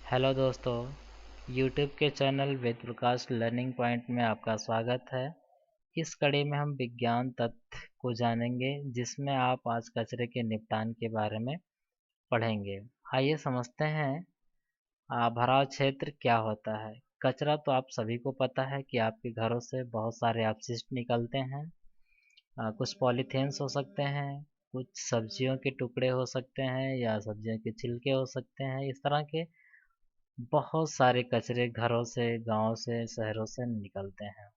Hello दोस्तों, YouTube के channel Ved Prakash learning point में आपका स्वागत है। इस कड़ी में हम विज्ञान तथ्य को जानेंगे जिसमें आप आज कचरे के निपटान के बारे में पढ़ेंगे। आइए समझते हैं भराव क्षेत्र क्या होता है। कचरा तो आप सभी को पता है कि आपके घरों से बहुत सारे अपशिष्ट निकलते हैं। कुछ पॉलीथीन्स हो सकते हैं, कुछ सब्जियों के टुकड़े हो सकते हैं या सब्जियों के छिलके हो सकते हैं। इस तरह के बहुत सारे कचरे घरों से, गांव से, शहरों से निकलते हैं।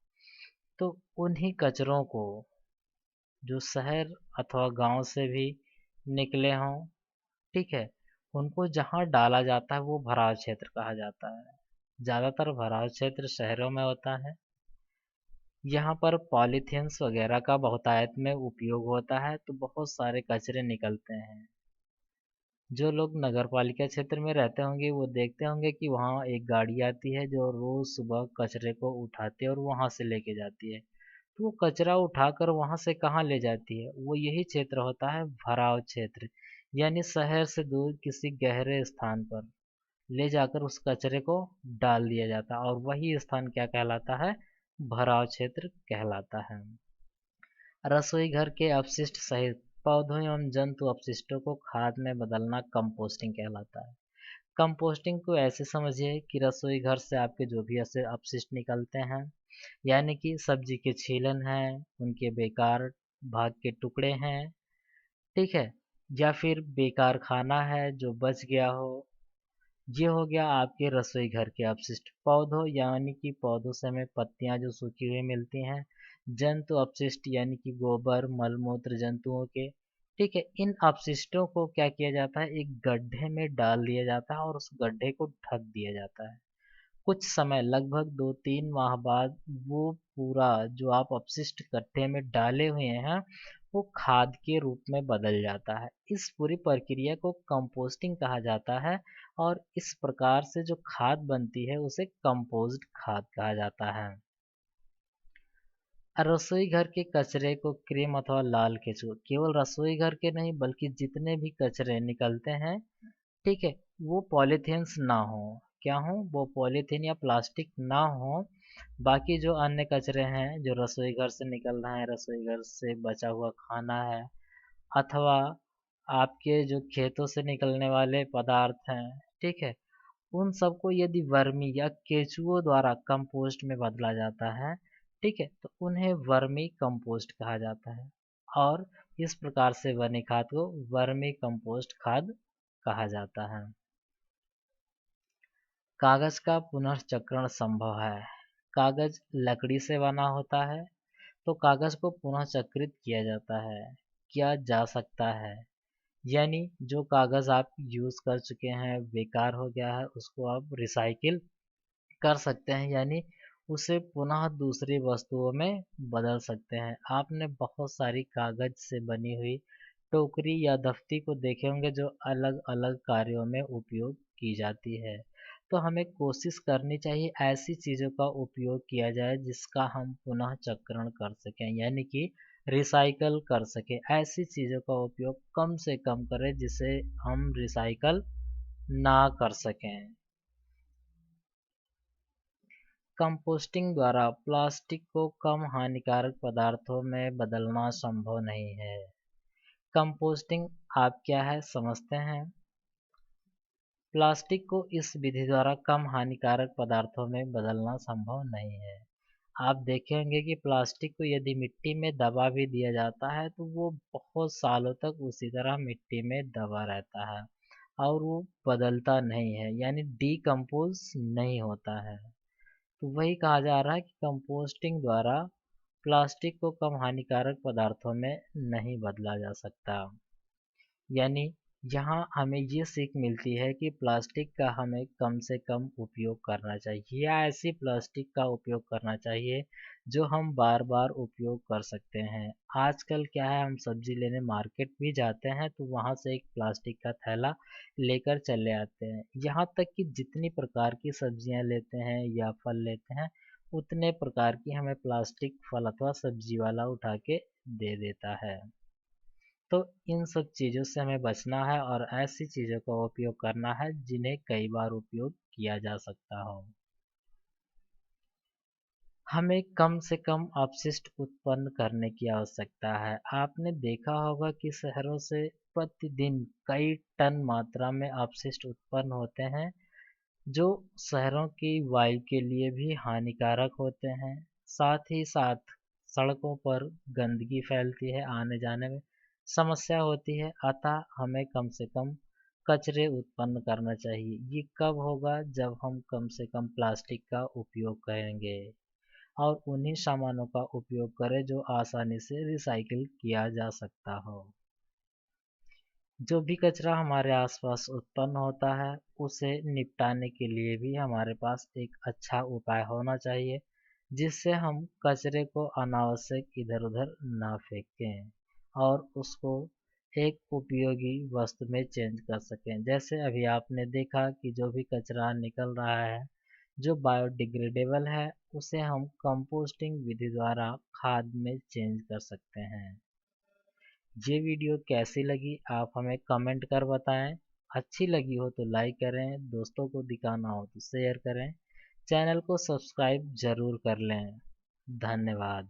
तो उन्हीं कचरों को जो शहर अथवा गांव से भी निकले हों, ठीक है, उनको जहां डाला जाता है वो भराव क्षेत्र कहा जाता है। ज़्यादातर भराव क्षेत्र शहरों में होता है। यहाँ पर पॉलीथीन्स वगैरह का बहुतायत में उपयोग होता है, तो बहुत सारे कचरे निकलते हैं। जो लोग नगर पालिका क्षेत्र में रहते होंगे वो देखते होंगे कि वहाँ एक गाड़ी आती है जो रोज सुबह कचरे को उठाती है और वहाँ से लेके जाती है। तो वो कचरा उठाकर वहाँ से कहाँ ले जाती है, वो यही क्षेत्र होता है भराव क्षेत्र। यानी शहर से दूर किसी गहरे स्थान पर ले जाकर उस कचरे को डाल दिया जाता है और वही स्थान क्या कहलाता है, भराव क्षेत्र कहलाता है। रसोई घर के अपशिष्ट सहित पौधों एवं जंतु अपशिष्टों को खाद में बदलना कंपोस्टिंग कहलाता है। कंपोस्टिंग को ऐसे समझिए कि रसोई घर से आपके जो भी ऐसे अपशिष्ट निकलते हैं, यानी कि सब्जी के छीलन हैं, उनके बेकार भाग के टुकड़े हैं, ठीक है, या फिर बेकार खाना है जो बच गया हो, ये हो गया आपके रसोई घर के अपशिष्ट। पौधों यानी कि पौधों से हमें पत्तियां जो सूखी हुई मिलती हैं। जंतु अपशिष्ट यानी कि गोबर मल मूत्र जंतुओं के, ठीक है, इन अपशिष्टों को क्या किया जाता है, एक गड्ढे में डाल दिया जाता है और उस गड्ढे को ढक दिया जाता है। कुछ समय लगभग 2-3 माह बाद वो पूरा जो आप अपशिष्ट गड्ढे में डाले हुए हैं वो खाद के रूप में बदल जाता है। इस पूरी प्रक्रिया को कंपोस्टिंग कहा जाता है और इस प्रकार से जो खाद बनती है उसे कंपोज्ड खाद कहा जाता है। रसोई घर के कचरे को क्रीम अथवा लाल केचुआ, केवल रसोई घर के नहीं बल्कि जितने भी कचरे निकलते हैं, ठीक है, वो पॉलीथीन्स ना हो, क्या हो, वो पॉलीथीन या प्लास्टिक ना हो। बाकी जो अन्य कचरे हैं जो रसोई घर से निकल रहा है, रसोई घर से बचा हुआ खाना है, अथवा आपके जो खेतों से निकलने वाले पदार्थ हैं, ठीक है, उन सबको यदि वर्मी या केचुओं द्वारा कंपोस्ट में बदला जाता है, ठीक है, तो उन्हें वर्मी कंपोस्ट कहा जाता है और इस प्रकार से बनी खाद को वर्मी कंपोस्ट खाद कहा जाता है। कागज का पुनर्चक्रण संभव है। कागज लकड़ी से बना होता है, तो कागज को पुनः चक्रित किया जाता है, किया जा सकता है। यानी जो कागज आप यूज कर चुके हैं, बेकार हो गया है, उसको आप रिसाइकिल कर सकते हैं, यानी उसे पुनः दूसरी वस्तुओं में बदल सकते हैं। आपने बहुत सारी कागज से बनी हुई टोकरी या दफ्ती को देखे होंगे जो अलग अलग कार्यों में उपयोग की जाती है। तो हमें कोशिश करनी चाहिए ऐसी चीज़ों का उपयोग किया जाए जिसका हम पुनः चक्रण कर सकें, यानी कि रिसाइकल कर सकें। ऐसी चीज़ों का उपयोग कम से कम करें जिसे हम रिसाइकल ना कर सकें। कंपोस्टिंग द्वारा प्लास्टिक को कम हानिकारक पदार्थों में बदलना संभव नहीं है। कंपोस्टिंग आप क्या है समझते हैं। प्लास्टिक को इस विधि द्वारा कम हानिकारक पदार्थों में बदलना संभव नहीं है। आप देखेंगे कि प्लास्टिक को यदि मिट्टी में दबा भी दिया जाता है तो वो बहुत सालों तक उसी तरह मिट्टी में दबा रहता है और वो बदलता नहीं है, यानी डीकम्पोज नहीं होता है। तो वही कहा जा रहा है कि कंपोस्टिंग द्वारा प्लास्टिक को कम हानिकारक पदार्थों में नहीं बदला जा सकता। यानी यहाँ हमें ये सीख मिलती है कि प्लास्टिक का हमें कम से कम उपयोग करना चाहिए या ऐसी प्लास्टिक का उपयोग करना चाहिए जो हम बार बार उपयोग कर सकते हैं। आजकल क्या है, हम सब्जी लेने मार्केट भी जाते हैं तो वहाँ से एक प्लास्टिक का थैला लेकर चले आते हैं। यहाँ तक कि जितनी प्रकार की सब्जियाँ लेते हैं या फल लेते हैं उतने प्रकार की हमें प्लास्टिक फल अथवा सब्जी वाला उठा के दे देता है। तो इन सब चीज़ों से हमें बचना है और ऐसी चीज़ों का उपयोग करना है जिन्हें कई बार उपयोग किया जा सकता हो। हमें कम से कम अपशिष्ट उत्पन्न करने की आवश्यकता है। आपने देखा होगा कि शहरों से प्रतिदिन कई टन मात्रा में अपशिष्ट उत्पन्न होते हैं, जो शहरों की वायु के लिए भी हानिकारक होते हैं। साथ ही साथ सड़कों पर गंदगी फैलती है, आने जाने में समस्या होती है। अतः हमें कम से कम कचरे उत्पन्न करना चाहिए। ये कब होगा? जब हम कम से कम प्लास्टिक का उपयोग करेंगे और उन्हीं सामानों का उपयोग करें जो आसानी से रिसाइकिल किया जा सकता हो। जो भी कचरा हमारे आसपास उत्पन्न होता है, उसे निपटाने के लिए भी हमारे पास एक अच्छा उपाय होना चाहिए, जिससे हम कचरे को अनावश्यक इधर-उधर ना फेंकें और उसको एक उपयोगी वस्तु में चेंज कर सकें। जैसे अभी आपने देखा कि जो भी कचरा निकल रहा है, जो बायोडिग्रेडेबल है, उसे हम कंपोस्टिंग विधि द्वारा खाद में चेंज कर सकते हैं। ये वीडियो कैसी लगी आप हमें कमेंट कर बताएं। अच्छी लगी हो तो लाइक करें, दोस्तों को दिखाना हो तो शेयर करें, चैनल को सब्सक्राइब जरूर कर लें। धन्यवाद।